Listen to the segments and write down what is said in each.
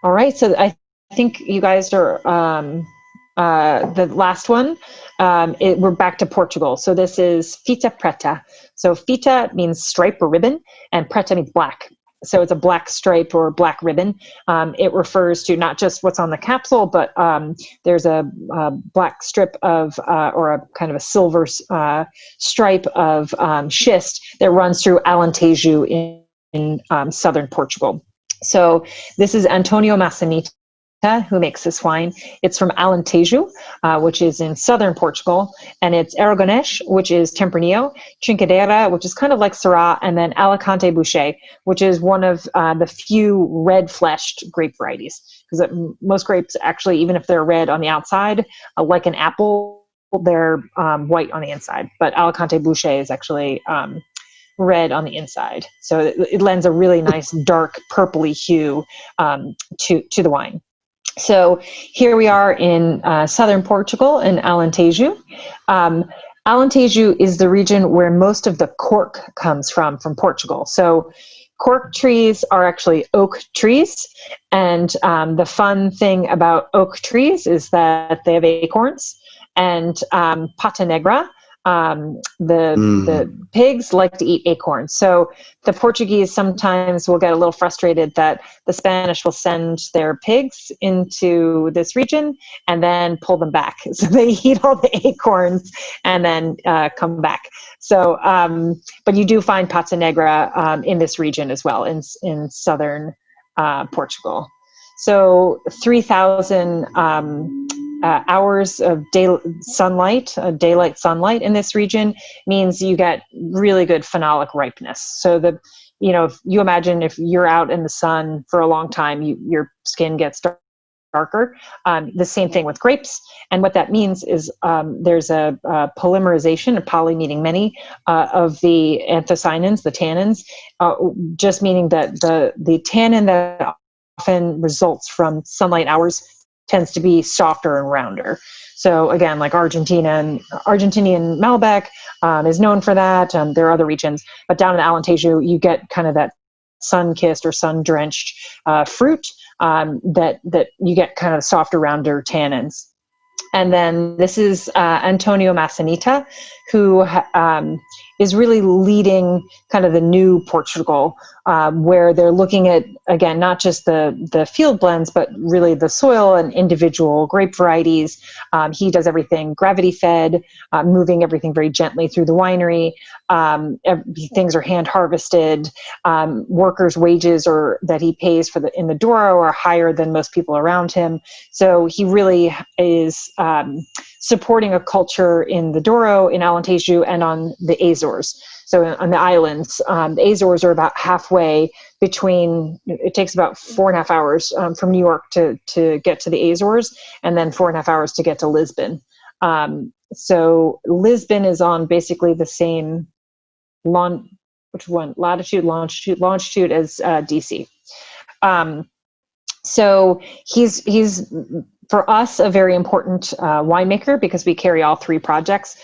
All right, so I think you guys are the last one. We're back to Portugal. So this is Fitapreta. So fita means stripe or ribbon, and preta means black. So it's a black stripe or black ribbon. It refers to not just what's on the capsule, but there's a black strip of, or a kind of a silver stripe of schist that runs through Alentejo in southern Portugal. So this is Antonio Massanita, who makes this wine. It's from Alentejo, which is in southern Portugal, and it's Aragones, which is Tempranillo, Trincadeira, which is kind of like Syrah, and then Alicante Bouchet, which is one of the few red-fleshed grape varieties. Because most grapes, actually, even if they're red on the outside, like an apple, they're white on the inside. But Alicante Bouchet is actually red on the inside. So it lends a really nice dark purpley hue to the wine. So here we are in southern Portugal in Alentejo. Alentejo is the region where most of the cork comes from Portugal. So cork trees are actually oak trees. And the fun thing about oak trees is that they have acorns. And pata negra, the pigs like to eat acorns. So the Portuguese sometimes will get a little frustrated that the Spanish will send their pigs into this region and then pull them back. So they eat all the acorns and then come back. So, but you do find pata negra in this region as well, in southern Portugal. So 3,000 hours of daylight sunlight in this region means you get really good phenolic ripeness. So if you imagine if you're out in the sun for a long time, your skin gets darker. The same thing with grapes. And what that means is there's a polymerization, a poly meaning many, of the anthocyanins, the tannins, just meaning that the tannin that often results from sunlight hours tends to be softer and rounder. So again, like Argentinian Malbec is known for that. There are other regions, but down in Alentejo, you get kind of that sun-kissed or sun-drenched fruit that you get kind of softer, rounder tannins. And then this is Antonio Massanita, who is really leading kind of the new Portugal, where they're looking at, again, not just the field blends, but really the soil and individual grape varieties. He does everything gravity fed, moving everything very gently through the winery. Things are hand harvested. Workers' wages that he pays in the Douro are higher than most people around him. So he really is supporting a culture in the Douro, in Alentejo, and on the Azores. So on the islands, the Azores are about halfway between. It takes about 4.5 hours from New York to get to the Azores, and then 4.5 hours to get to Lisbon. So Lisbon is on basically the same latitude, longitude as DC. So he's for us a very important winemaker because we carry all three projects.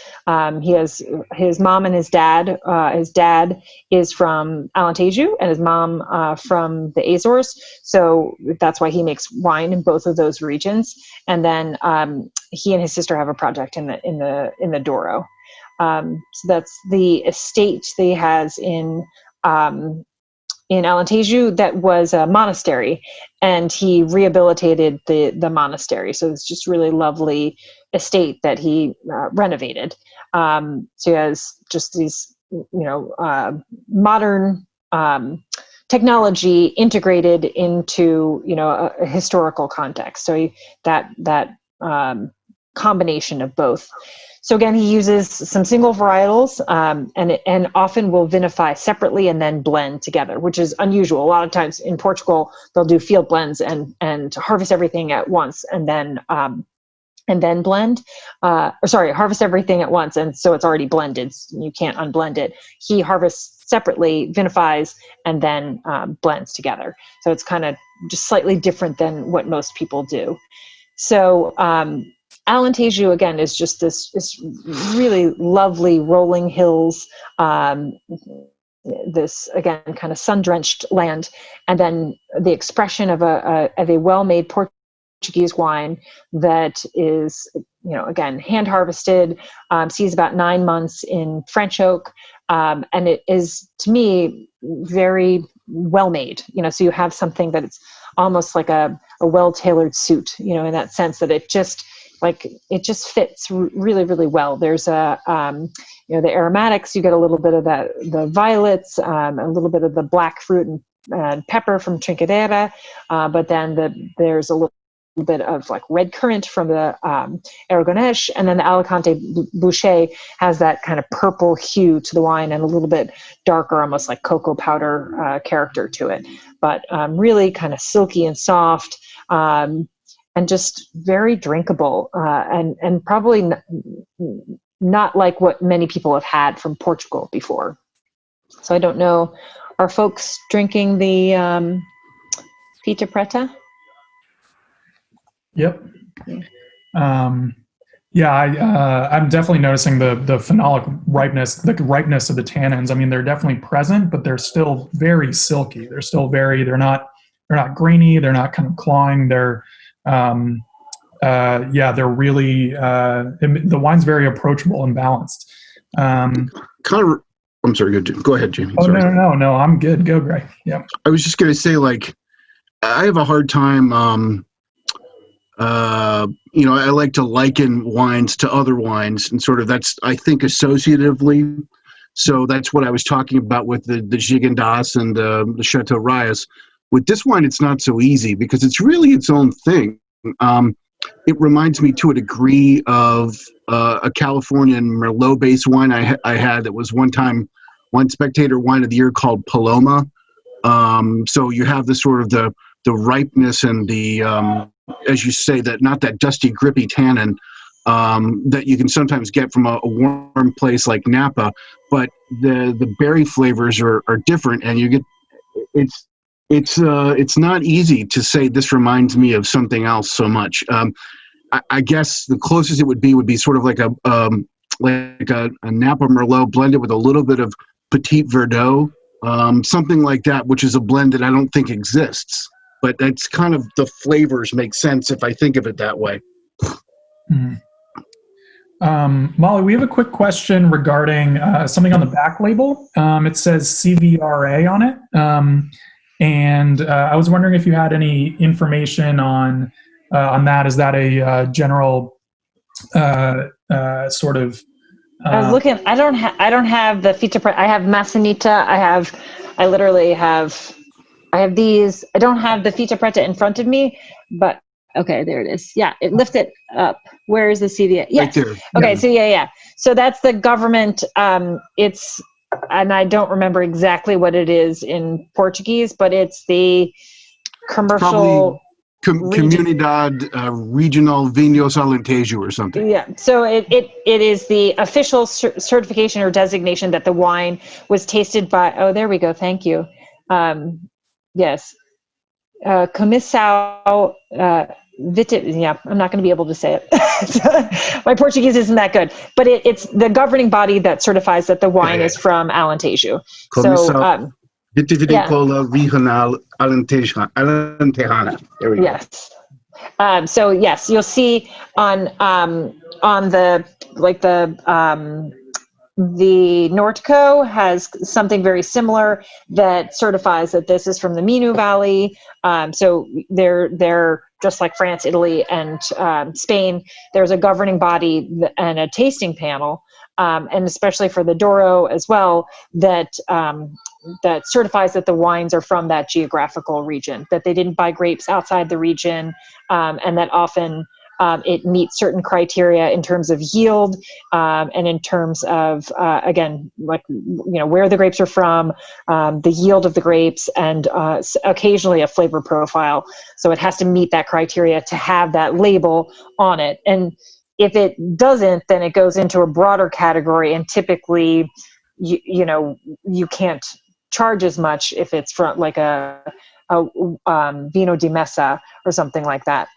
He has his mom and his dad. His dad is from Alentejo and his mom from the Azores. So that's why he makes wine in both of those regions. And then he and his sister have a project in the Douro. So that's the estate that he has in Alentejo that was a monastery, and he rehabilitated the monastery. So it's just really lovely estate that he renovated. So he has just these, modern technology integrated into, a historical context. So that combination of both. So again, he uses some single varietals and often will vinify separately and then blend together, which is unusual. A lot of times in Portugal, they'll do field blends and harvest everything at once and then blend. Harvest everything at once, and so it's already blended. You can't unblend it. He harvests separately, vinifies, and then blends together. So it's kind of just slightly different than what most people do. So Alentejo, again, is just this really lovely rolling hills, this again kind of sun-drenched land, and then the expression of a well-made Portuguese wine that is, again, hand harvested, sees about 9 months in French oak, and it is, to me, very well made. So you have something that it's almost like a well-tailored suit, in that sense that it just fits really, really well. There's the aromatics, you get a little bit of the violets, a little bit of the black fruit and pepper from Trincadeira, but then there's a little bit of like red currant from the Aragones, and then the Alicante Bouchet has that kind of purple hue to the wine and a little bit darker, almost like cocoa powder character to it, but really kind of silky and soft, and just very drinkable, and probably not like what many people have had from Portugal before. So I don't know, are folks drinking the Fitapreta? Yep. I'm definitely noticing the phenolic ripeness, the ripeness of the tannins. I mean, they're definitely present, but they're still very silky. They're still they're not grainy. They're not kind of clawing. They're they're really, the wine's very approachable and balanced. I'm sorry, go ahead, Jamie. Oh, sorry. No, I'm good. Go, Greg. Yeah. I was just going to say, I have a hard time, I like to liken wines to other wines, and sort of that's, I think, associatively. So that's what I was talking about with the Gigondas and the Chateau Reyes. With this wine, it's not so easy because it's really its own thing. It reminds me to a degree of a Californian Merlot-based wine I had that was one Spectator Wine of the Year called Paloma. So you have the sort of the ripeness and the as you say, that not that dusty, grippy tannin that you can sometimes get from a warm place like Napa, but the berry flavors are different, and you get it's not easy to say this reminds me of something else so much. I guess the closest it would be sort of like a Napa Merlot blended with a little bit of Petit Verdot, something like that, which is a blend that I don't think exists. But that's kind of, the flavors make sense if I think of it that way. Mm-hmm. Molly, we have a quick question regarding something on the back label. It says CVRA on it. And I was wondering if you had any information on that. Is that a general sort of... I was looking, I don't have the Fitapreta. I have Massanita. I have these. I don't have the Fitapreta in front of me, but okay, there it is. Yeah, lift it up. Where is the CVA? Yes. Right there. Okay, Yeah. so yeah. So that's the government. It's, and I don't remember exactly what it is in Portuguese, but it's the commercial Comunidade Regional Vinhos Alentejo or something. Yeah, so it is the official certification or designation that the wine was tasted by. Oh, there we go. Thank you. Yes, Comissão Yeah, I'm not going to be able to say it. My Portuguese isn't that good, but it's the governing body that certifies that the wine is from Alentejo. Comissão Vitivinícola Regional Alentejana. There we go. Yes. So yes, you'll see on the Norteco has something very similar that certifies that this is from the Minho Valley. So they're just like France, Italy, and Spain. There's a governing body and a tasting panel, and especially for the Douro as well, that certifies that the wines are from that geographical region, that they didn't buy grapes outside the region, and that often it meets certain criteria in terms of yield, and in terms of, again, like, where the grapes are from, the yield of the grapes, and occasionally a flavor profile. So it has to meet that criteria to have that label on it. And if it doesn't, then it goes into a broader category, and typically, you can't charge as much if it's from like a vino di messa or something like that.